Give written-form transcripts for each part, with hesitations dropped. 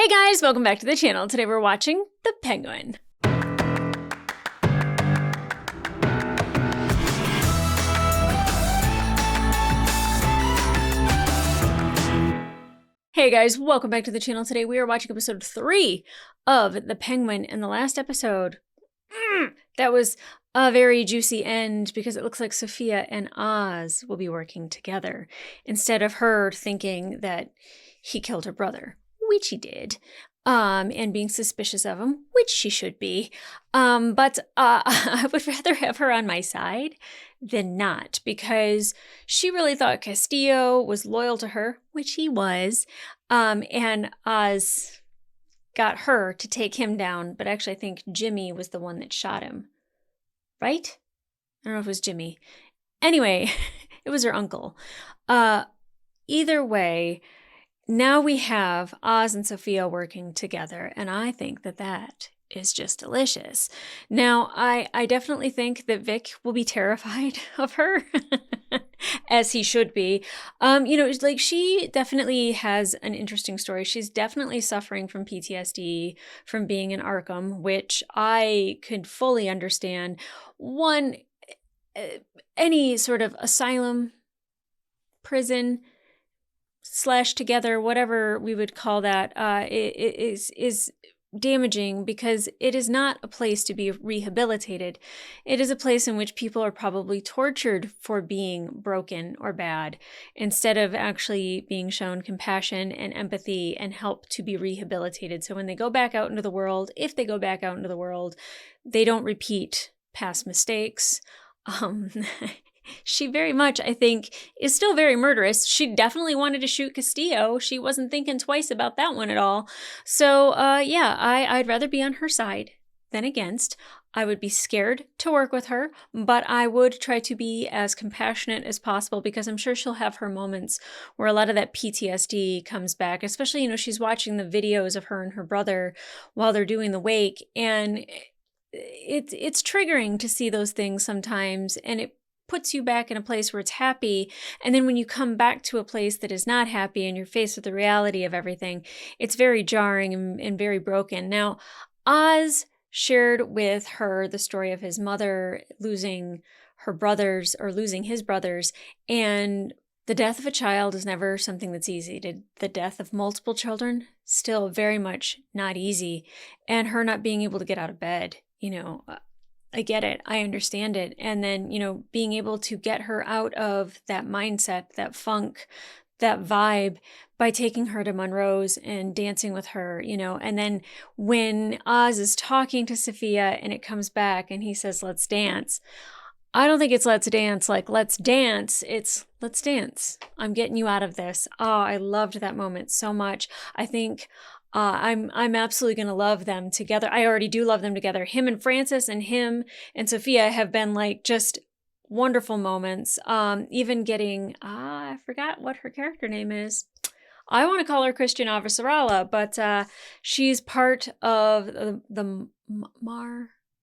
Hey guys, welcome back to the channel. Today we're watching The Penguin. Hey guys, welcome back to the channel. Today we are watching episode 3 of The Penguin. In the last episode, that was a very juicy end because it looks like Sophia and Oz will be working together instead of her thinking that he killed her brother, which he did. And being suspicious of him, which she should be. But I would rather have her on my side than not, because she really thought Castillo was loyal to her, which he was. And Oz got her to take him down, but actually I think Jimmy was the one that shot him. Right? I don't know if it was Jimmy. Anyway, it was her uncle. Either way, now we have Oz and Sophia working together, and I think that that is just delicious. Now, I definitely think that Vic will be terrified of her, as he should be. Like, she definitely has an interesting story. She's definitely suffering from PTSD from being in Arkham, which I could fully understand. Any sort of asylum, prison, slash together, whatever we would call that, is damaging, because it is not a place to be rehabilitated. It is a place in which people are probably tortured for being broken or bad, instead of actually being shown compassion and empathy and help to be rehabilitated. So when they go back out into the world, if they go back out into the world, they don't repeat past mistakes. She very much, I think, is still very murderous. She definitely wanted to shoot Castillo. She wasn't thinking twice about that one at all. So, I'd rather be on her side than against. I would be scared to work with her, but I would try to be as compassionate as possible, because I'm sure she'll have her moments where a lot of that PTSD comes back, especially, she's watching the videos of her and her brother while they're doing the wake, and it's triggering to see those things sometimes, and it puts you back in a place where it's happy. And then when you come back to a place that is not happy and you're faced with the reality of everything, it's very jarring and very broken. Now, Oz shared with her the story of his mother losing her brothers, or losing his brothers. And the death of a child is never something that's easy. The death of multiple children, still very much not easy. And her not being able to get out of bed, I get it. I understand it. And then, being able to get her out of that mindset, that funk, that vibe, by taking her to Monroe's and dancing with her, and then when Oz is talking to Sophia and it comes back and he says, "Let's dance." I don't think it's "let's dance" like "let's dance." It's "let's dance. I'm getting you out of this." Oh, I loved that moment so much. I think I'm absolutely going to love them together. I already do love them together. Him and Francis and him and Sophia have been like just wonderful moments. Even getting, I forgot what her character name is. I want to call her Christian Avasarala, but she's part of the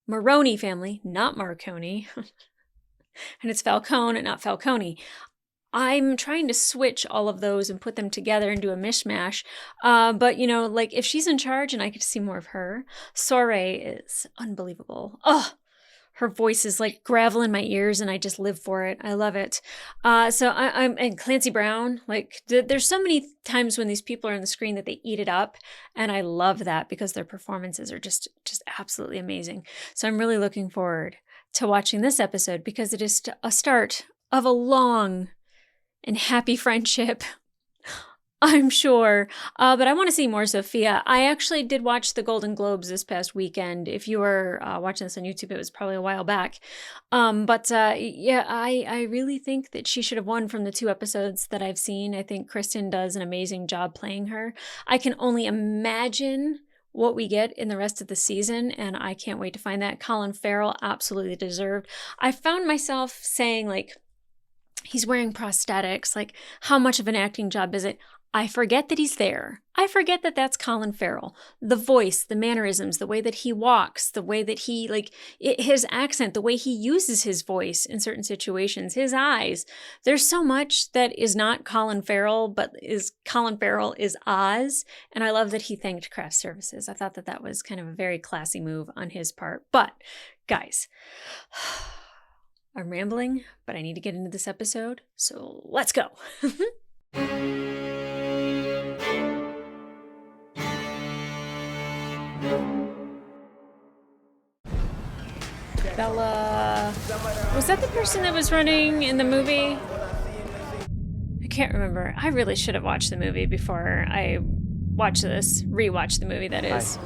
Maroney family, not Marconi. And it's Falcone, not Falcone. I'm trying to switch all of those and put them together and do a mishmash. But, like, if she's in charge and I get to see more of her, Soiree is unbelievable. Oh, her voice is like gravel in my ears and I just live for it. I love it. And Clancy Brown, like, there's so many times when these people are on the screen that they eat it up. And I love that because their performances are just absolutely amazing. So I'm really looking forward to watching this episode, because it is a start of a long and happy friendship, I'm sure. But I want to see more Sophia. I actually did watch the Golden Globes this past weekend. If you were watching this on YouTube, it was probably a while back. I really think that she should have won from the 2 episodes that I've seen. I think Kristen does an amazing job playing her. I can only imagine what we get in the rest of the season, and I can't wait to find that. Colin Farrell absolutely deserved. I found myself saying, like, he's wearing prosthetics. Like, how much of an acting job is it? I forget that he's there. I forget that that's Colin Farrell. The voice, the mannerisms, the way that he walks, the way that he, his accent, the way he uses his voice in certain situations, his eyes. There's so much that is not Colin Farrell, but is Colin Farrell is Oz. And I love that he thanked craft services. I thought that that was kind of a very classy move on his part. But guys, I'm rambling, but I need to get into this episode. So let's go. Bella. Was that the person that was running in the movie? I can't remember. I really should have watched the movie before I watched this. Rewatched the movie, that is.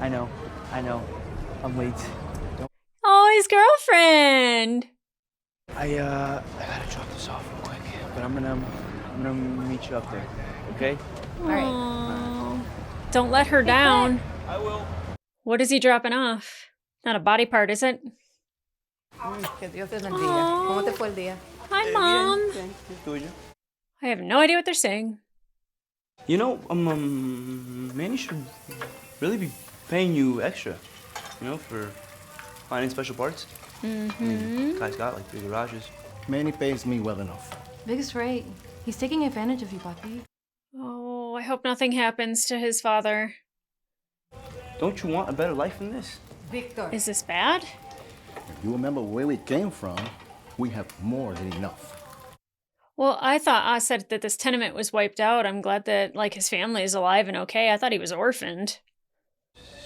I know. I'm late. Oh, his girlfriend. I gotta drop this off real quick, but I'm gonna meet you up there, okay? All right. Don't let her down. I will. What is he dropping off? Not a body part, is it? Que Dios te bendiga. ¿Cómo te fue el día? Hi, Mom. I have no idea what they're saying. You know, Manny should really be paying you extra, for finding special parts. Mm-hmm. I mean, guy's got like 3 garages. Manny pays me well enough. Biggest rate. He's taking advantage of you, Papi. Oh, I hope nothing happens to his father. Don't you want a better life than this? Victor. Is this bad? If you remember where we came from, we have more than enough. Well, I thought I said that this tenement was wiped out. I'm glad that, his family is alive and okay. I thought he was orphaned.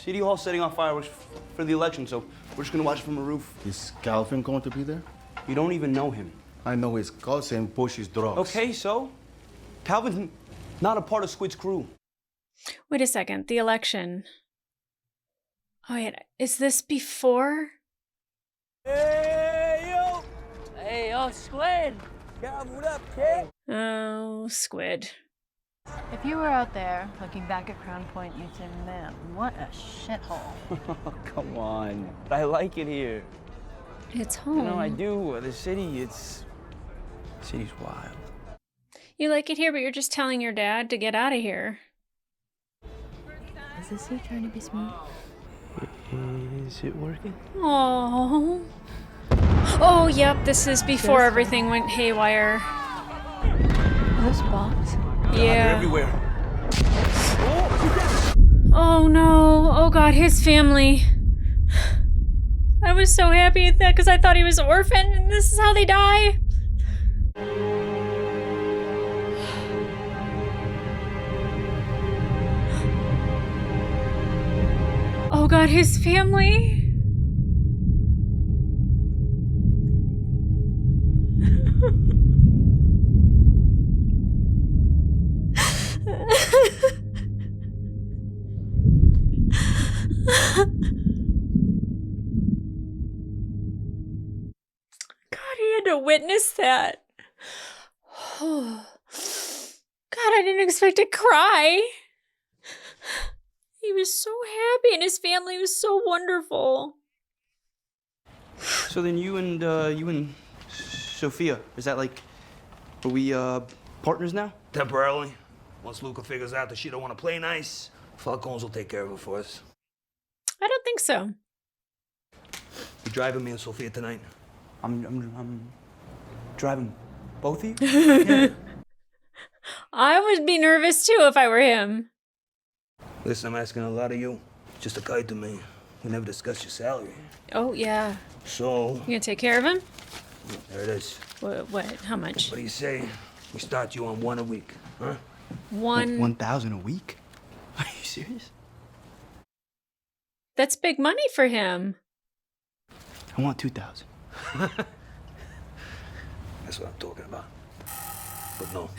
City Hall setting off fireworks for the election, so we're just gonna watch it from a roof. Is Calvin going to be there? You don't even know him. I know his cousin pushes drugs. Okay, so? Calvin's not a part of Squid's crew. Wait a second. The election. Oh, wait. Is this before? Hey, yo, Squid. Calvin, what up, kid? Oh, Squid. If you were out there looking back at Crown Point, you'd say, man, what a shithole. Come on. I like it here. It's home. You know, I do. The city's wild. You like it here, but you're just telling your dad to get out of here. Is this you trying to be smooth? Is it working? Oh. Oh, yep. This is before everything went haywire. Are those bombs? Yeah. Everywhere. Oh no. Oh god, his family. I was so happy at that because I thought he was orphaned and this is how they die. Oh god, his family. God, he had to witness that. God, I didn't expect to cry. He was so happy and his family was so wonderful. So then you and Sophia, is that are we partners now? Temporarily. Once Luca figures out that she don't want to play nice, Falcons will take care of it for us. I don't think so. You driving me and Sophia tonight? I'm driving both of you? I would be nervous too if I were him. Listen, I'm asking a lot of you. Just a kite to me. We never discussed your salary. Oh, yeah. So, You gonna take care of him? there it is. What? How much? What do you say? We start you on 1 a week, huh? 1,000 a week? Are you serious? That's big money for him. I want 2,000. That's what I'm talking about. But no.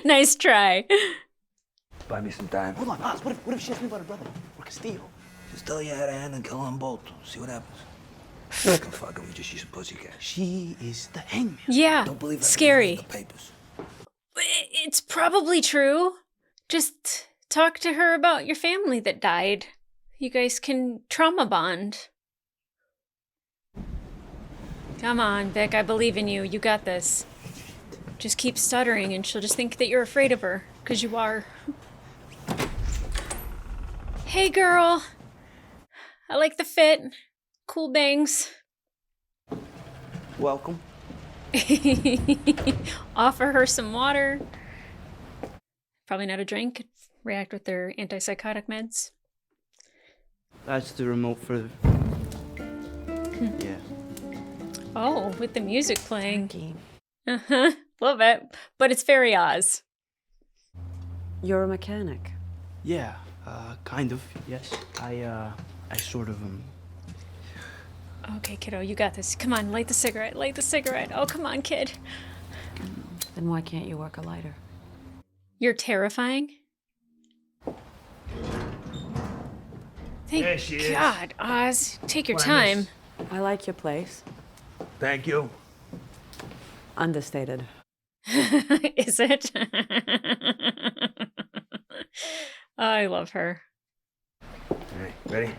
Nice try. Buy me some time. Hold on, Oz, what if she asks me about her brother? Or Castillo? Just tell you how to hand and kill them both. See what happens. Fucking fuck him, just use a pussycat. She is the hangman. Yeah. Don't believe everything Scary. in the papers. It's probably true. Just talk to her about your family that died. You guys can trauma bond. Come on, Vic. I believe in you. You got this. Just keep stuttering and she'll just think that you're afraid of her, because you are. Hey girl! I like the fit. Cool bangs. Welcome. Offer her some water. Probably not a drink. React with their antipsychotic meds. That's the remote for the... Yeah. Oh, with the music playing. Uh-huh. Love it. But it's very Oz. You're a mechanic. Yeah, kind of, yes. I sort of, Okay, kiddo, you got this. Come on, light the cigarette. Light the cigarette. Oh, come on, kid. Then why can't you work a lighter? You're terrifying. Thank There she is. God, Oz. Take your What I time. miss? I like your place. Thank you. Understated. Is it? I love her. Hey, ready?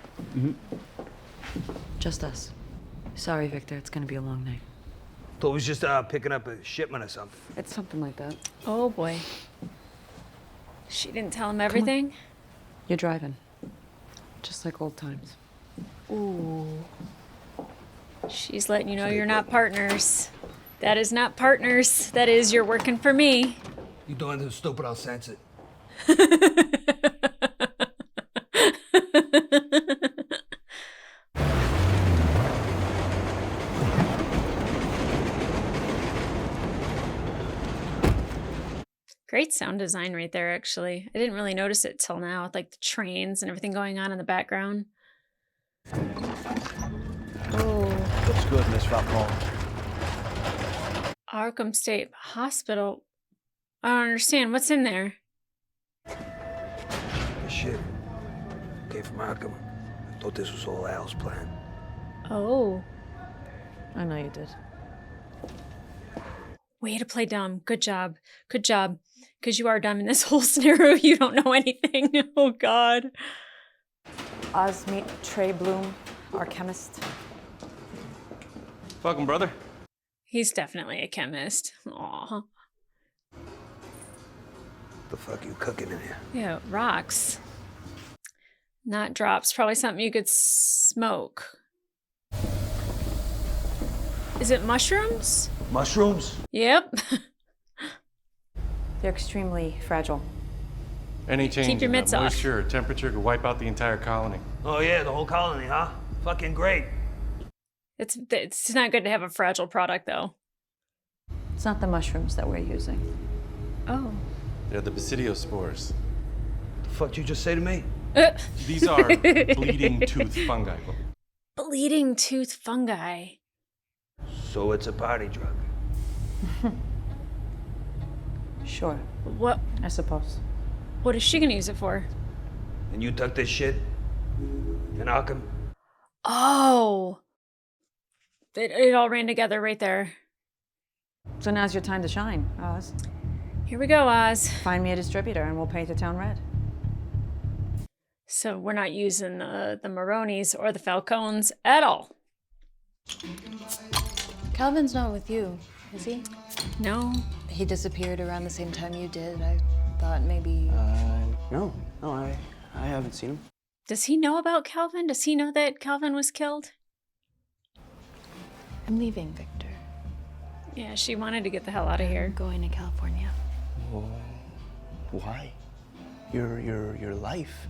Just us. Sorry, Victor. It's gonna be a long night. Thought it was just picking up a shipment or something. It's something like that. Oh boy. She didn't tell him everything? You're driving. Just like old times. Ooh. She's letting you know you're not partners. That is not partners. That is, you're working for me. You do anything stupid, I'll sense it. Great sound design right there, actually. I didn't really notice it till now, with like the trains and everything going on in the background. Oh. Looks good, Miss Falcone. Arkham State Hospital. I don't understand. What's in there? Good shit. Came from Arkham. I thought this was all Al's plan. Oh. I know you did. Way to play dumb. Good job. Good job. Because you are dumb in this whole scenario. You don't know anything. Oh, God. Oz, meet Trey Bloom, our chemist. Welcome, brother. He's definitely a chemist. Aw. The fuck you cooking in here? Yeah, rocks. Not drops. Probably something you could smoke. Is it mushrooms? Mushrooms? Yep. They're extremely fragile. Any change Keep your in that mitts off. moisture or temperature could wipe out the entire colony. Oh yeah, the whole colony, huh? Fucking great. It's not good to have a fragile product, though. It's not the mushrooms that we're using. Oh. They're the basidio-spores. The fuck did you just say to me? These are bleeding tooth fungi. Bleeding tooth fungi. So it's a party drug. Sure, What? I suppose. What is she gonna use it for? And you took this shit in Arkham? Oh. It all ran together right there. So now's your time to shine, Oz. Here we go, Oz. Find me a distributor and we'll paint the town red. So we're not using the Maronis or the Falcones at all. Calvin's not with you, is he? No. He disappeared around the same time you did. I thought maybe... No, I haven't seen him. Does he know about Calvin? Does he know that Calvin was killed? I'm leaving, Victor. Yeah, she wanted to get the hell out of I'm here. going to California. Whoa. Why? Your life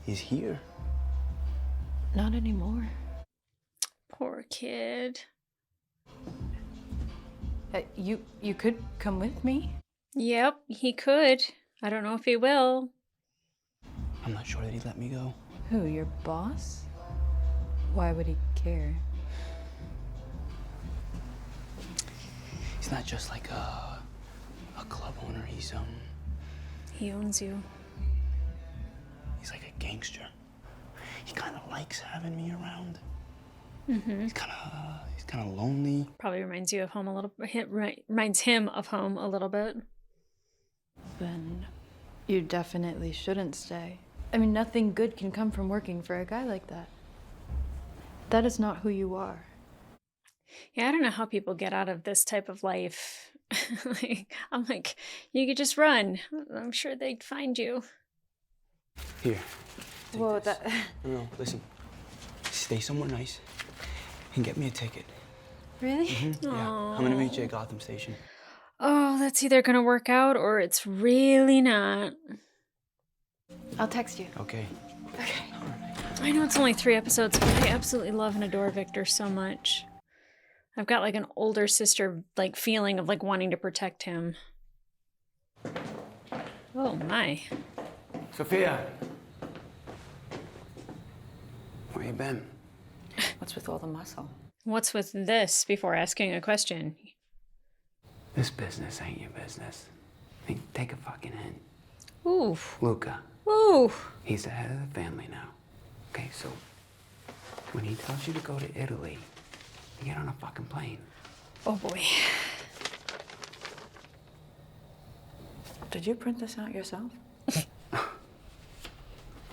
is here. Not anymore. Poor kid. You could come with me. Yep, he could. I don't know if he will. I'm not sure that he'd let me go. Who, your boss? Why would he care? He's not just like a club owner. He owns you. He's like a gangster. He kind of likes having me around. Mm-hmm. He's kind of lonely. Probably reminds you of home a little. Reminds him of home a little bit. Then you definitely shouldn't stay. I mean, nothing good can come from working for a guy like that. That is not who you are. Yeah, I don't know how people get out of this type of life. I'm like, you could just run. I'm sure they'd find you. Here. Whoa, that. No, listen. Stay somewhere nice and get me a ticket. Really? Yeah. I'm gonna meet you at Gotham Station. Oh, that's either gonna work out or it's really not. I'll text you. Okay. Okay. I know it's only 3 episodes, but I absolutely love and adore Victor so much. I've got like an older sister like feeling of like wanting to protect him. Oh my. Sophia. Where you been? What's with all the muscle? What's with this before asking a question? This business ain't your business. I mean, take a fucking hint. Ooh. Luca, Ooh. he's the head of the family now. Okay, so when he tells you to go to Italy, you get on a fucking plane. Oh boy. Did you print this out yourself?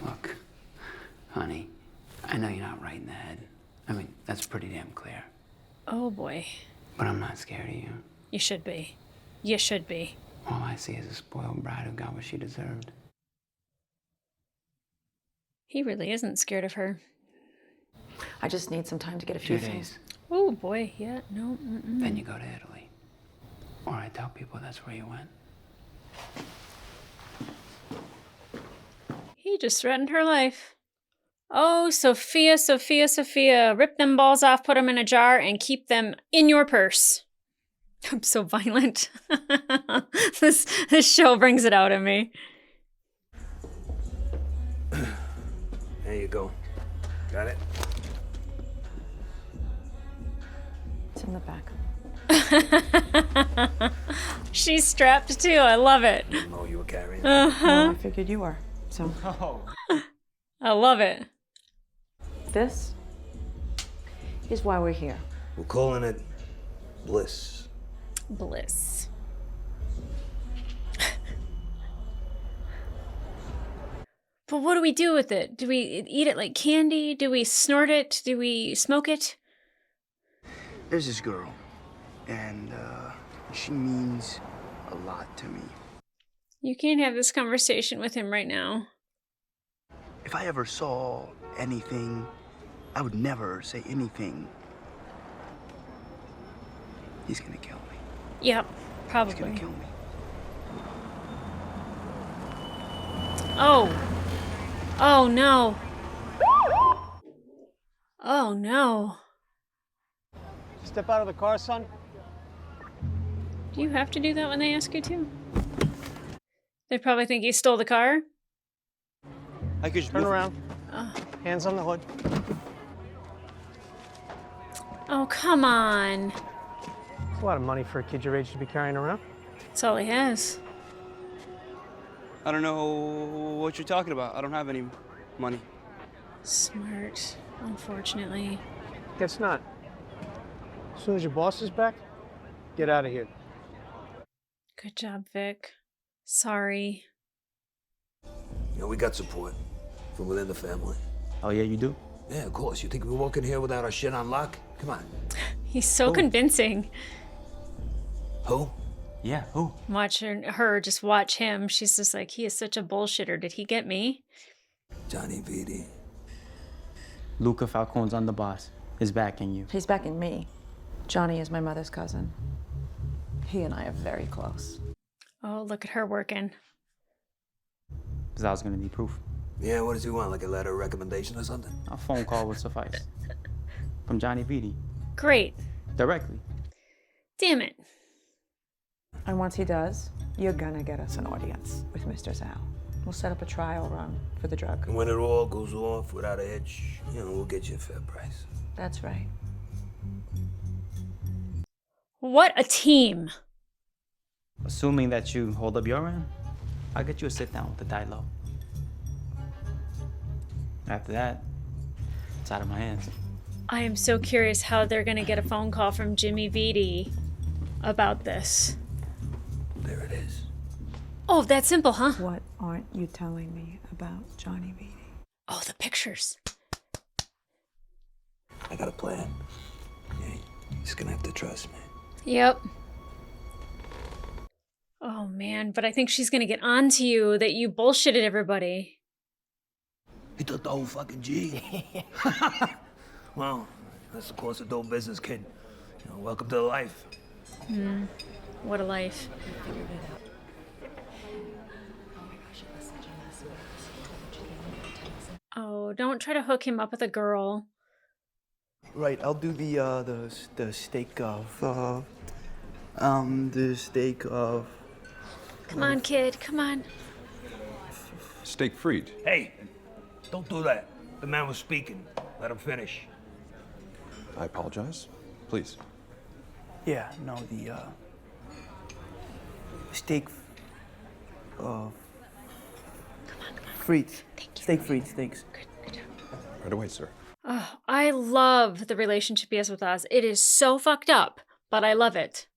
Look, honey, I know you're not right in the head. I mean, that's pretty damn clear. Oh boy. But I'm not scared of you. You should be. You should be. All I see is a spoiled bride who got what she deserved. He really isn't scared of her. I just need some time to get a few 2 things. days, Oh boy. Yeah. No. then you go to Italy. Or I tell people that's where you went. He just threatened her life. Oh, Sophia, Sophia, Sophia. Rip them balls off, put them in a jar, and keep them in your purse. I'm so violent. This show brings it out in me. There you go. Got it? It's in the back. She's strapped too. I love it. Didn't know you were carrying. Well, I figured you were. So I love it. this is why we're here. We're calling it Bliss. Bliss. But what do we do with it? Do we eat it like candy? Do we snort it? Do we smoke it? There's this girl, and she means a lot to me. You can't have this conversation with him right now. If I ever saw anything, I would never say anything. He's gonna kill me. Yep, He's probably. gonna kill me. Oh. Oh no. Oh no. Step out of the car, son. Do you have to do that when they ask you to? They probably think you stole the car. I could just Turn move- around. Hands on the hood. Oh, come on. It's a lot of money for a kid your age to be carrying around. That's all he has. I don't know what you're talking about. I don't have any money. Smart, unfortunately. Guess not. As soon as your boss is back, get out of here. Good job, Vic. Sorry. You know, we got support from within the family. Oh yeah, you do? Yeah, of course. You think we walk in here without our shit on lock? Come on. He's so convincing. Who? Yeah, who? Watch her just watch him. She's just like, he is such a bullshitter. Did he get me? Johnny Viti. Luca Falcone's underboss is backing you. He's backing me. Johnny is my mother's cousin. He and I are very close. Oh, look at her working. Because I was going to need proof. Yeah, what does he want? Like a letter of recommendation or something? A phone call would suffice. From Johnny Viti. Great. Directly. Damn it. And once he does, you're gonna get us an audience with Mr. Zhao. We'll set up a trial run for the drug. And when it all goes off without a hitch, you know, we'll get you a fair price. That's right. What a team. Assuming that you hold up your end, I'll get you a sit down with the die-low. After that, it's out of my hands. I am so curious how they're going to get a phone call from Jimmy Viti about this. There it is. Oh, that's simple, huh? What aren't you telling me about Johnny Viti? Oh, the pictures. I got a plan. Yeah, you're just gonna have to trust me. Yep. Oh, man, but I think she's gonna get on to you that you bullshitted everybody. He took the whole fucking G. Well, that's the course of doing business, kid. You know, welcome to life. What a life. Oh, don't try to hook him up with a girl. Right, I'll do the steak of the steak of. Come on, kid, come on. Steak frites. Hey, don't do that. The man was speaking. Let him finish. I apologize. Please. Yeah, no, the steak of. Frites. Steak frites, thanks. Right away, sir. Oh, I love the relationship he has with Oz. It is so fucked up, but I love it.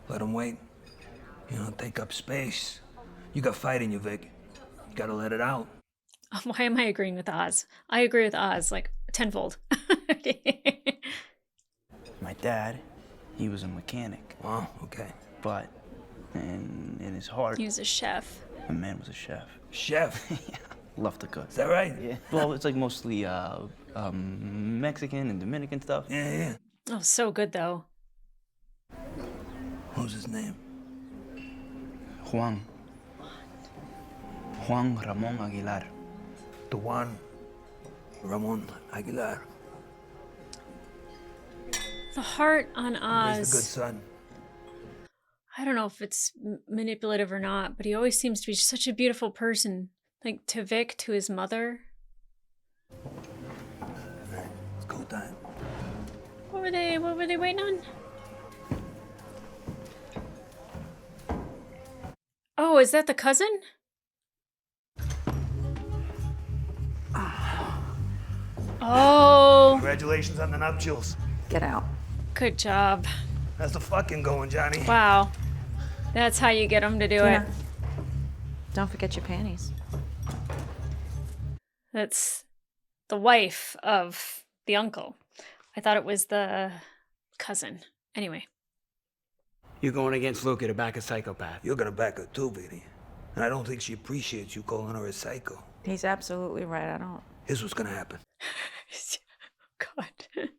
Let him wait. You know, take up space. You got fight in you, Vic. You gotta let it out. Why am I agreeing with Oz? I agree with Oz, like, tenfold. My dad, he was a mechanic. Oh, okay. But in his heart, He was a chef. my man was a chef. Chef? Yeah, love to cook. Is that right? Yeah. Well, it's like mostly Mexican and Dominican stuff. Yeah. Oh, so good, though. Who's his name? Juan Ramon Aguilar. The Juan Ramon Aguilar. The heart on He's Oz. the good son. I don't know if it's manipulative or not, but he always seems to be such a beautiful person. Like, to Vic, to his mother. It's go time. What were they waiting on? Oh, is that the cousin? Oh, Congratulations on the nuptials. Get out. good job. How's the fucking going, Johnny? Wow. That's how you get him to do it. Don't forget your panties. That's the wife of the uncle. I thought it was the cousin. Anyway. You're going against Luca to back a psychopath. You're gonna back her too, Vinny. And I don't think she appreciates you calling her a psycho. He's absolutely right. I don't. Here's what's gonna happen. God.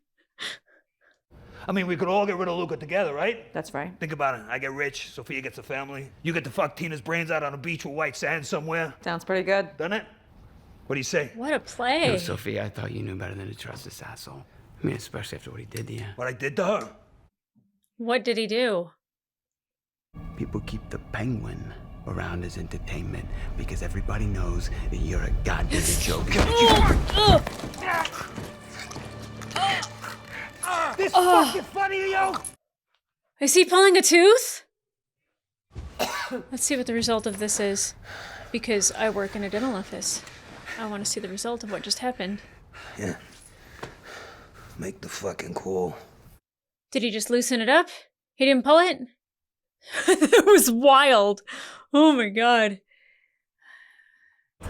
I mean, we could all get rid of Luca together, right? That's right. Think about it. I get rich, Sophia gets a family. You get to fuck Tina's brains out on a beach with white sand somewhere. Sounds pretty good. Doesn't it? What do you say? What a play. No, Sophia, I thought you knew better than to trust this asshole. I mean, especially after what he did to you. What I did to her? What did he do? People keep the penguin around as entertainment because everybody knows that you're a goddamn joke. This fucking funny to you? Is he pulling a tooth? Let's see what the result of this is. Because I work in a dental office. I want to see the result of what just happened. Yeah. Make the fucking call. Did he just loosen it up? He didn't pull it? That was wild. Oh my god.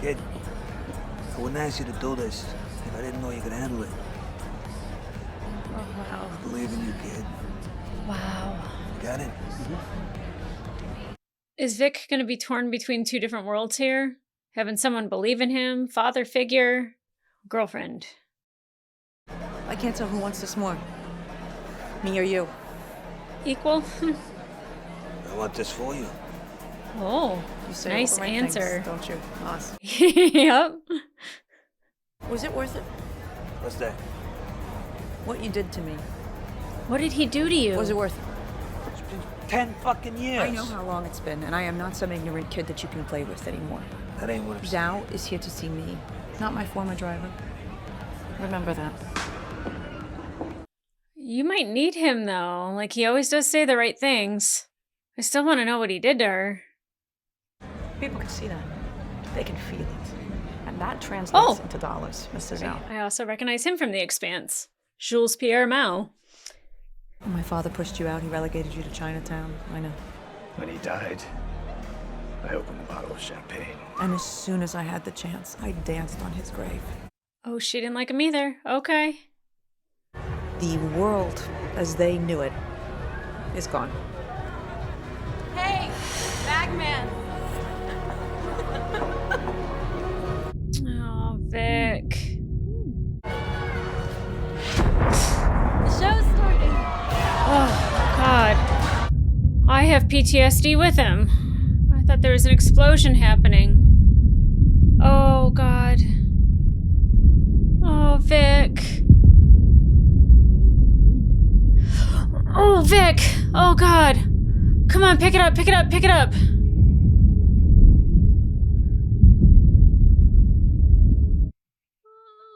Kid, I wouldn't ask you to do this if I didn't know you could handle it. Oh wow. I believe in you, kid. Wow. Got it? Is Vic going to be torn between two different worlds here? Having someone believe in him, father figure, girlfriend. I can't tell who wants this more. Me or you. Equal? I want this for you. Oh, You say nice all the right answer. things, don't you, Oz? Yep. Was it worth it? What's that? What you did to me? What did he do to you? Was it worth it? 10 fucking years. I know how long it's been, and I am not some ignorant kid that you can play with anymore. That ain't what I'm Zhao is here to see me, not my former driver. Remember that. You might need him, though. Like, he always does say the right things. I still want to know what he did to her. People can see that. They can feel it. And that translates into dollars, Mr. Zhao. I also recognize him from The Expanse. Jules Pierre Mao. When my father pushed you out, he relegated you to Chinatown. I know. When he died, I opened a bottle of champagne. And as soon as I had the chance, I danced on his grave. Oh, she didn't like him either. Okay. The world, as they knew it, is gone. Hey! bag man. Oh, Vic. The show's starting. Oh, God. I have PTSD with him. I thought there was an explosion happening. Oh, God. Oh, Vic. Oh, Vic. Oh, God. Come on, pick it up, pick it up, pick it up.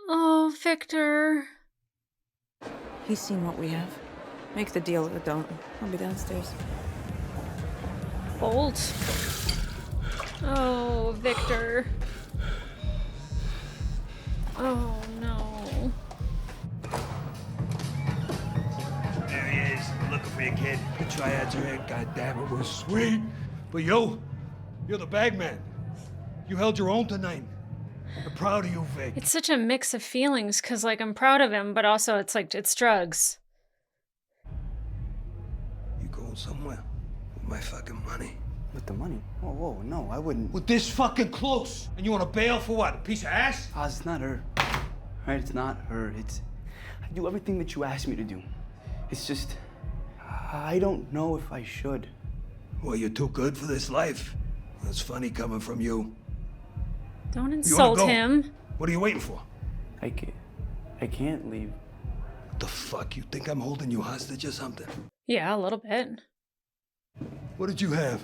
Oh, Victor. He's seen what we have. Make the deal or don't. I'll be downstairs. Bolt. Oh, Victor. Oh, no. There he is, looking for your kid. The triads are in, goddammit, we're sweet. But you're the bag man. You held your own tonight. I'm proud of you, Vic. It's such a mix of feelings, because, like, I'm proud of him, but also it's like, it's drugs. You going somewhere with my fucking money? With the money? Whoa, whoa, no, I wouldn't. With this fucking close? And you want to bail for what, a piece of ass? Oz, it's not her. Right? It's not her. I do everything that you asked me to do. It's just, I don't know if I should. Well, you're too good for this life. That's funny coming from you. Don't insult him. What are you waiting for? I can't leave. What the fuck? You think I'm holding you hostage or something? Yeah, a little bit. What did you have?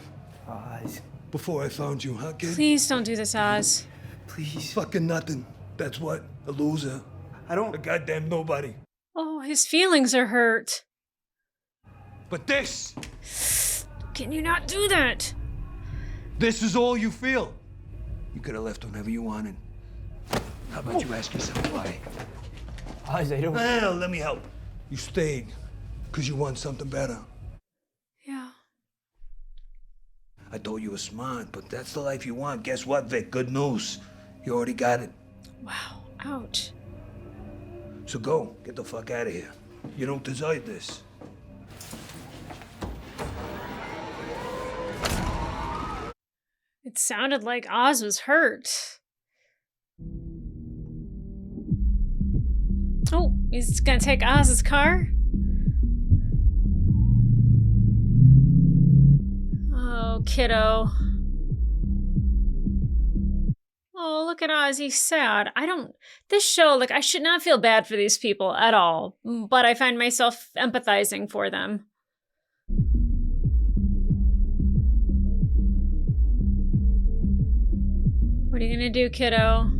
Oz. Before I found you, huh, kid? Please don't do this, Oz. Please. Fucking nothing. That's what? A loser. I don't... A goddamn nobody. Oh, his feelings are hurt. But this! Can you not do that? This is all you feel. You could have left whenever you wanted. How about you ask yourself why? Oz, I don't... Well, let me help. You stayed because you want something better. Yeah. I told you were smart, but that's the life you want. Guess what, Vic? Good news. You already got it. Wow. Ouch. So go. Get the fuck out of here. You don't deserve this. It sounded like Oz was hurt. Oh, he's gonna take Oz's car? Oh, kiddo. Oh, look at Oz, he's sad. This show, like, I should not feel bad for these people at all, but I find myself empathizing for them. What are you gonna do, kiddo?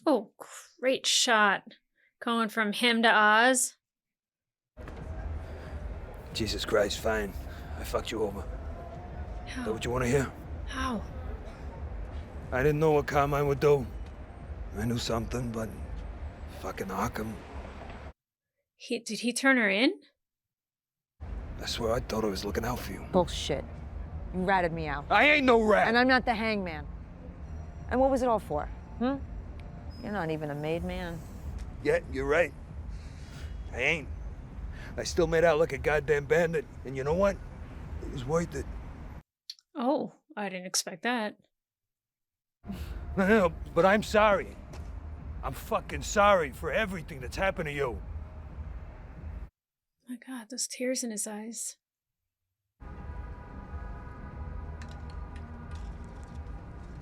Oh, great shot. Going from him to Oz. Jesus Christ, fine. I fucked you over. Is that what you want to hear? How? I didn't know what Carmine would do. I knew something, but fucking Arkham. Did he turn her in? I swear I thought I was looking out for you. Bullshit. You ratted me out. I ain't no rat. And I'm not the hangman. And what was it all for? You're not even a made man. Yeah, you're right. I ain't. I still made out like a goddamn bandit. And you know what? It was worth it. Oh, I didn't expect that. No, but I'm sorry. I'm fucking sorry for everything that's happened to you. My God, those tears in his eyes.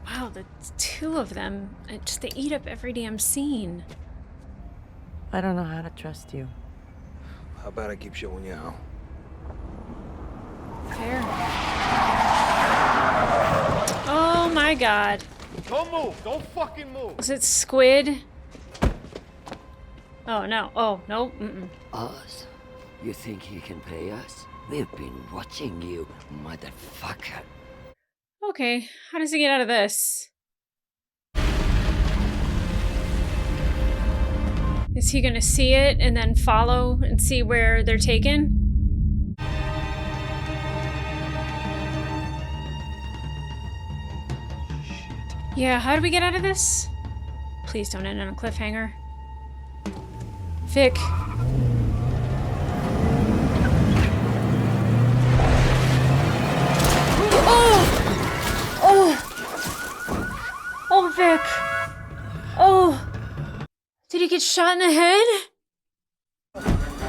Wow, the two of them, they eat up every damn scene. I don't know how to trust you. How about I keep showing you how? Fair. Oh my God. Don't move. Don't fucking move. Was it Squid? Oh no. Oh, no. Oz, you think you can play us? We've been watching you, motherfucker. Okay, how does he get out of this? Is he gonna see it and then follow and see where they're taken? Yeah, how do we get out of this? Please don't end on a cliffhanger. Vic. Oh, Vic. Oh. Did he get shot in the head?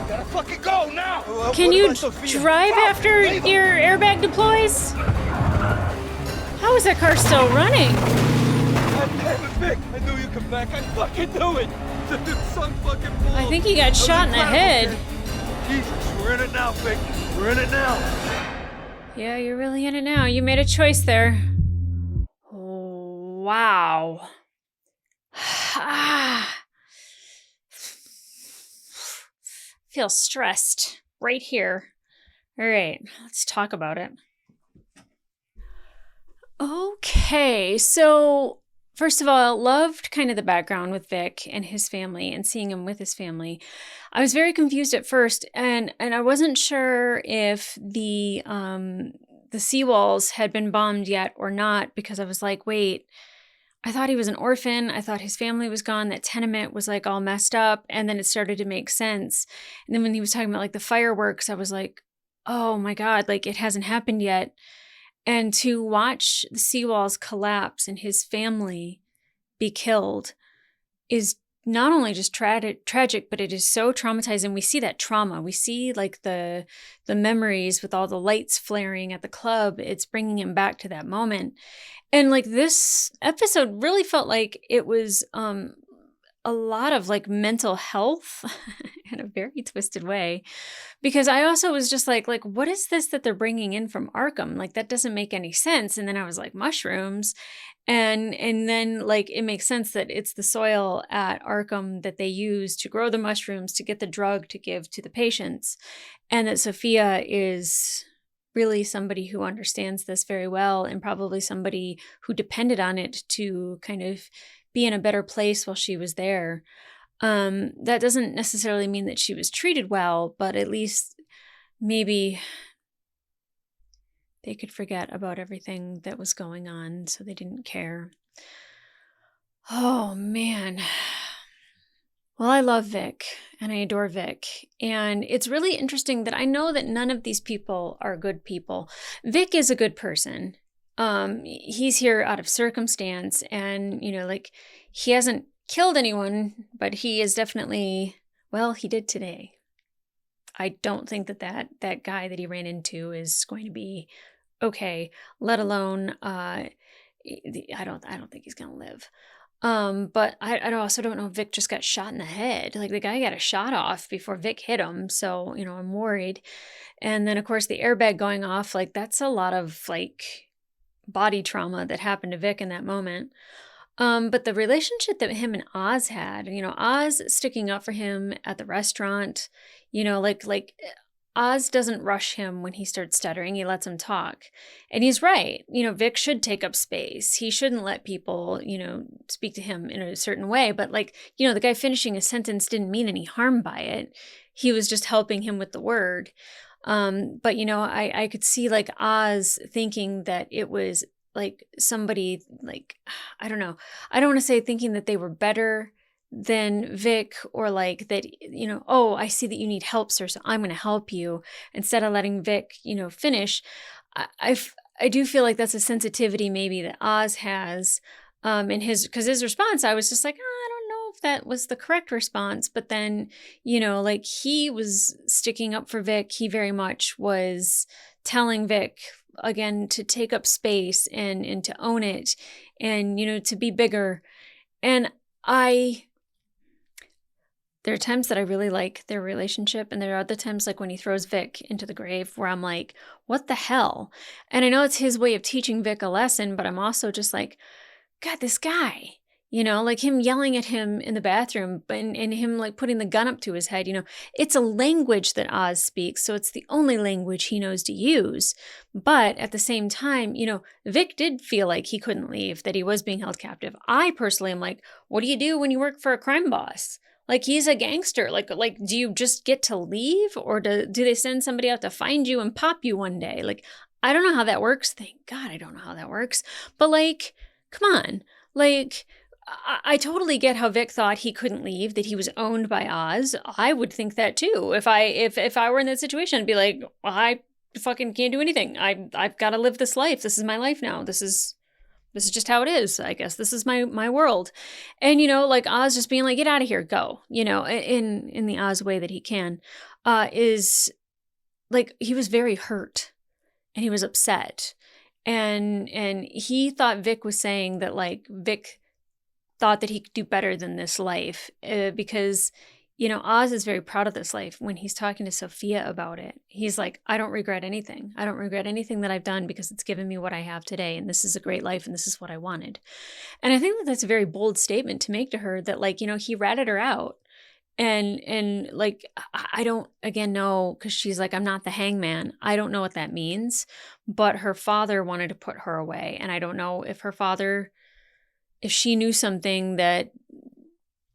Gotta fucking go now! Can you drive after your airbag deploys? How is that car still running? God damn it, Vic! I knew you'd come back. I fucking knew it! Some fucking bull. I think he got shot in the head. Jesus, we're in it now, Vic. We're in it now. Yeah, you're really in it now. You made a choice there. Wow. Feel stressed right here. All right, let's talk about it. Okay, so first of all, I loved kind of the background with Vic and his family and seeing him with his family. I was very confused at first, and I wasn't sure if the seawalls had been bombed yet or not, because I was like, wait, I thought he was an orphan. I thought his family was gone. That tenement was like all messed up. And then it started to make sense. And then when he was talking about like the fireworks, I was like, oh my God, like it hasn't happened yet. And to watch the seawalls collapse and his family be killed is not only just tragic, but it is so traumatizing. We see that trauma. We see like the memories with all the lights flaring at the club. It's bringing him back to that moment. And like this episode really felt like it was a lot of like mental health in a very twisted way, because I also was just like, what is this that they're bringing in from Arkham? Like that doesn't make any sense. And then I was like, mushrooms. And then like it makes sense that it's the soil at Arkham that they use to grow the mushrooms to get the drug to give to the patients. And that Sophia is really somebody who understands this very well, and probably somebody who depended on it to kind of be in a better place while she was there. That doesn't necessarily mean that she was treated well, but at least maybe they could forget about everything that was going on, so they didn't care. Oh, man. Well, I love Vic, and I adore Vic. And it's really interesting that I know that none of these people are good people. Vic is a good person. He's here out of circumstance, and, you know, like, he hasn't killed anyone, but he is definitely, well, he did today. I don't think that guy that he ran into is going to be okay, let alone, I don't think he's going to live. But I also don't know if Vic just got shot in the head. Like the guy got a shot off before Vic hit him. So, you know, I'm worried. And then of course the airbag going off, like that's a lot of like body trauma that happened to Vic in that moment. But the relationship that him and Oz had, you know, Oz sticking up for him at the restaurant, you know, like Oz doesn't rush him when he starts stuttering. He lets him talk. And he's right. You know, Vic should take up space. He shouldn't let people, you know, speak to him in a certain way. But like, you know, the guy finishing a sentence didn't mean any harm by it. He was just helping him with the word. But, you know, I could see like Oz thinking that it was like somebody like, I don't know. I don't want to say thinking that they were better than Vic, or like that, you know, oh, I see that you need help, sir, so I'm going to help you, instead of letting Vic, you know, finish. I do feel like that's a sensitivity maybe that Oz has in because his response, I was just like, oh, I don't know if that was the correct response. But then, you know, like he was sticking up for Vic. He very much was telling Vic again to take up space and to own it, and, you know, to be bigger. And there are times that I really like their relationship, and there are other times like when he throws Vic into the grave where I'm like, what the hell? And I know it's his way of teaching Vic a lesson, but I'm also just like, God, this guy, you know, like him yelling at him in the bathroom and him like putting the gun up to his head, you know, it's a language that Oz speaks, so it's the only language he knows to use. But at the same time, you know, Vic did feel like he couldn't leave, that he was being held captive. I personally am like, what do you do when you work for a crime boss? Like, he's a gangster. Like, do you just get to leave, or do they send somebody out to find you and pop you one day? Like, I don't know how that works. Thank God I don't know how that works. But like, come on. Like, I totally get how Vic thought he couldn't leave, that he was owned by Oz. I would think that too. If I were in that situation, I'd be like, I fucking can't do anything. I've got to live this life. This is my life now. This is just how it is. I guess this is my world. And, like Oz just being like, get out of here, go, in the Oz way that he can, is like, he was very hurt and he was upset. And he thought Vic was saying that, like, Vic thought that he could do better than this life, because, Oz is very proud of this life. When he's talking to Sophia about it, he's like, I don't regret anything. I don't regret anything that I've done because it's given me what I have today. And this is a great life and this is what I wanted. And I think that that's a very bold statement to make to her, that, like, he ratted her out. And like, I don't, again, know, because she's like, I'm not the hangman. I don't know what that means. But her father wanted to put her away. And I don't know if her father, if she knew something that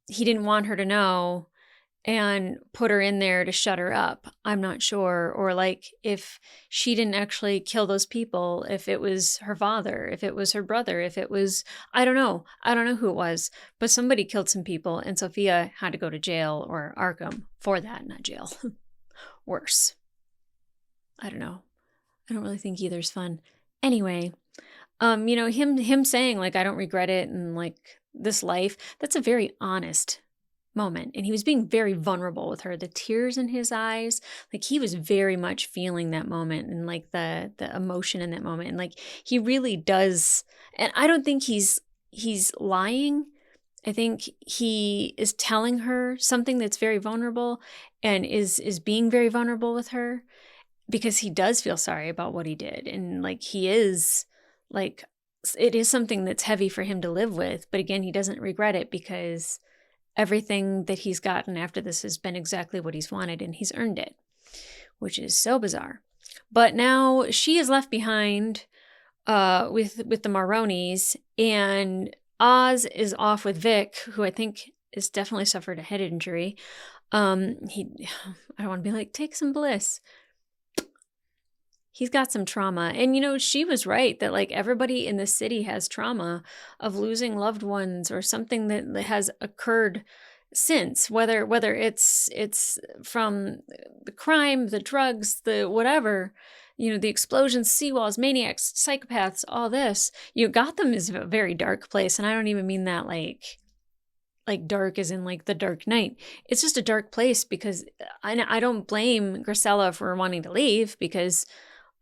he didn't want her to know and put her in there to shut her up. I'm not sure. Or like, if she didn't actually kill those people, if it was her father, if it was her brother, if it was, I don't know. I don't know who it was, but somebody killed some people and Sophia had to go to jail or Arkham for that, not jail. Worse. I don't know. I don't really think either's fun. Anyway, him saying, like, I don't regret it, and like, this life, that's a very honest moment. And he was being very vulnerable with her. The tears in his eyes, like, he was very much feeling that moment, and like the emotion in that moment. And like, he really does. And I don't think he's lying. I think he is telling her something that's very vulnerable, and is being very vulnerable with her, because he does feel sorry about what he did. And like, he is, like, it is something that's heavy for him to live with. But again, he doesn't regret it, because everything that he's gotten after this has been exactly what he's wanted, and he's earned it, which is so bizarre. But now she is left behind with the Maronis, and Oz is off with Vic, who I think has definitely suffered a head injury. I don't want to be like, take some Bliss. He's got some trauma. And, she was right that, like, everybody in the city has trauma of losing loved ones or something that has occurred since, whether it's from the crime, the drugs, the whatever, the explosions, seawalls, maniacs, psychopaths, all this. Gotham is a very dark place. And I don't even mean that like dark as in like the Dark Knight. It's just a dark place, because I don't blame Grisella for wanting to leave, because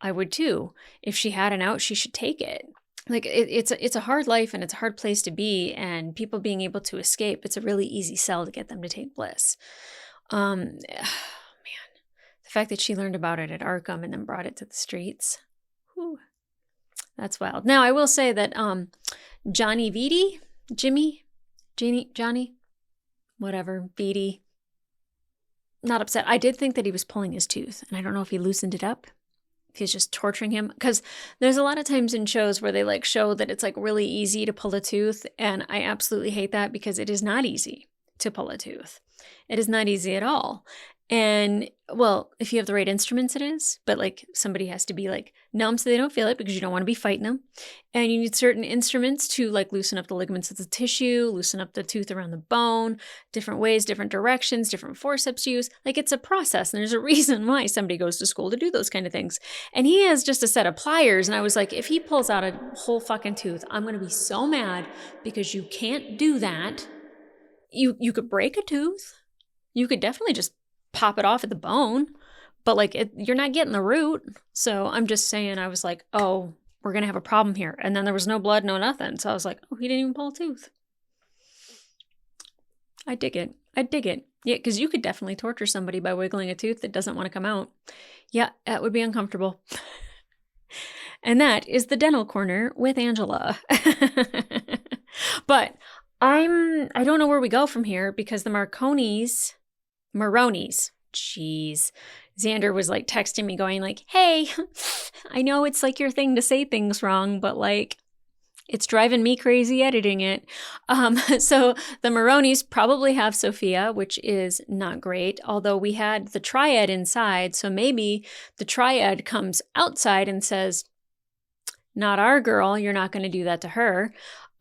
I would too. If she had an out, she should take it. Like, it's a hard life, and it's a hard place to be, and people being able to escape, it's a really easy sell to get them to take Bliss. Man, the fact that she learned about it at Arkham and then brought it to the streets, whew, that's wild. Now, I will say that Johnny Vitti, Johnny, whatever, Vitti, not upset. I did think that he was pulling his tooth, and I don't know if he loosened it up. He's just torturing him, because there's a lot of times in shows where they like show that it's like really easy to pull a tooth, and I absolutely hate that, because it is not easy to pull a tooth. It is not easy at all. And well, if you have the right instruments, it is, but like, somebody has to be like numb so they don't feel it, because you don't want to be fighting them. And you need certain instruments to like loosen up the ligaments of the tissue, loosen up the tooth around the bone, different ways, different directions, different forceps to use. Like, it's a process, and there's a reason why somebody goes to school to do those kind of things. And he has just a set of pliers, and I was like, if he pulls out a whole fucking tooth, I'm going to be so mad, because you can't do that. You could break a tooth. You could definitely just pop it off at the bone, but like, you're not getting the root. So I'm just saying, I was like, oh, we're going to have a problem here. And then there was no blood, no nothing. So I was like, oh, he didn't even pull a tooth. I dig it. Yeah, because you could definitely torture somebody by wiggling a tooth that doesn't want to come out. Yeah, that would be uncomfortable. And that is the dental corner with Angela. But I don't know where we go from here, because the Maronis, jeez. Xander was like texting me going like, hey, I know it's like your thing to say things wrong, but like, it's driving me crazy editing it. So the Maronis probably have Sophia, which is not great, although we had the triad inside. So maybe the triad comes outside and says, not our girl, you're not going to do that to her.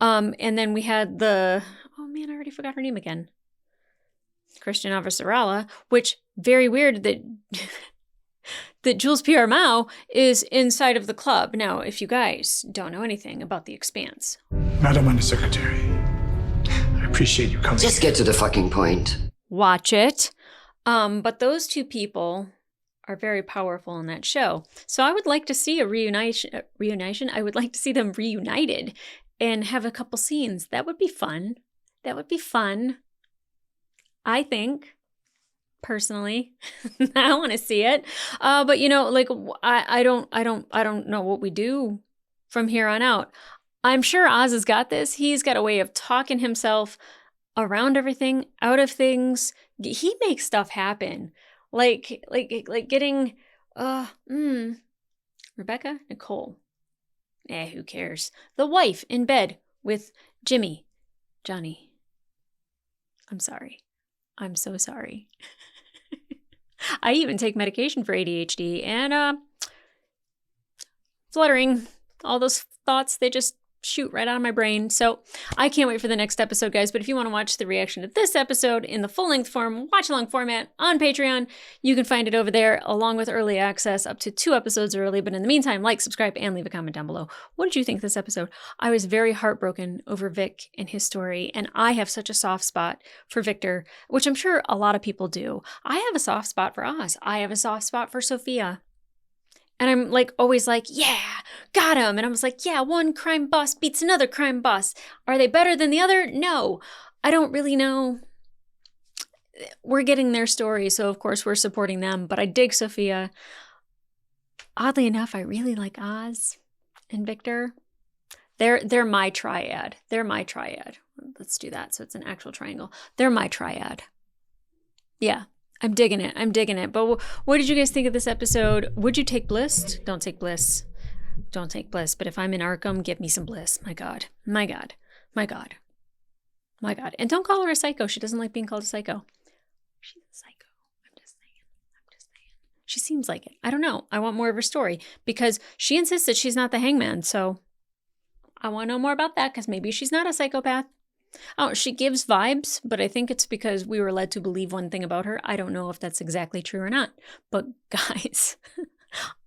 And then we had the, oh man, I already forgot her name again. Christian Avasarala, which very weird that that Jules Pierre Mao is inside of the club. Now, if you guys don't know anything about The Expanse. Madam Undersecretary, I appreciate you coming. Just get to the fucking point. Watch it. But those two people are very powerful in that show. So I would like to see a reunition. I would like to see them reunited and have a couple scenes. That would be fun. That would be fun. I think. Personally, I want to see it. But you know, like I don't know what we do from here on out. I'm sure Oz has got this. He's got a way of talking himself around everything, out of things. He makes stuff happen. Like getting Rebecca Nicole. Who cares? The wife in bed with Johnny. I'm sorry. I'm so sorry. I even take medication for ADHD and fluttering. All those thoughts, they just shoot right out of my brain. So I can't wait for the next episode, guys. But if you want to watch the reaction to this episode in the full-length form, watch-along format on Patreon, you can find it over there along with early access up to 2 episodes early. But in the meantime, like, subscribe, and leave a comment down below. What did you think of this episode? I was very heartbroken over Vic and his story, and I have such a soft spot for Victor, which I'm sure a lot of people do. I have a soft spot for Oz. I have a soft spot for Sophia. And I'm like, always like, yeah, got him. And I was like, yeah, one crime boss beats another crime boss. Are they better than the other? No, I don't really know. We're getting their story, so of course we're supporting them. But I dig Sophia. Oddly enough, I really like Oz and Victor. They're my triad. They're my triad. Let's do that. So it's an actual triangle. They're my triad. Yeah. I'm digging it. I'm digging it. But what did you guys think of this episode? Would you take Bliss? Don't take Bliss. Don't take Bliss. But if I'm in Arkham, give me some Bliss. My God. My God. My God. My God. And don't call her a psycho. She doesn't like being called a psycho. She's a psycho. I'm just saying. She seems like it. I don't know. I want more of her story because she insists that she's not the hangman. So I want to know more about that because maybe she's not a psychopath. Oh, she gives vibes, but I think it's because we were led to believe one thing about her. I don't know if that's exactly true or not. But guys,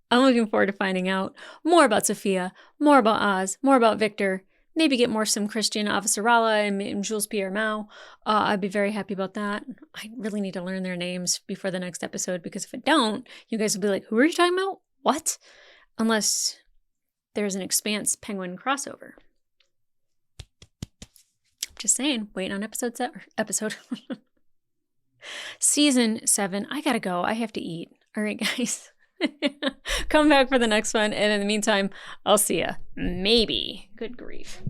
I'm looking forward to finding out more about Sophia, more about Oz, more about Victor, maybe get more some Christian Avasarala and Jules Pierre Mao. I'd be very happy about that. I really need to learn their names before the next episode because if I don't, you guys will be like, who are you talking about? What? Unless there's an Expanse Penguin crossover. Just saying, waiting on episode. Season 7. I gotta go. I have to eat. All right, guys. Come back for the next one. And in the meantime, I'll see ya. Maybe. Good grief.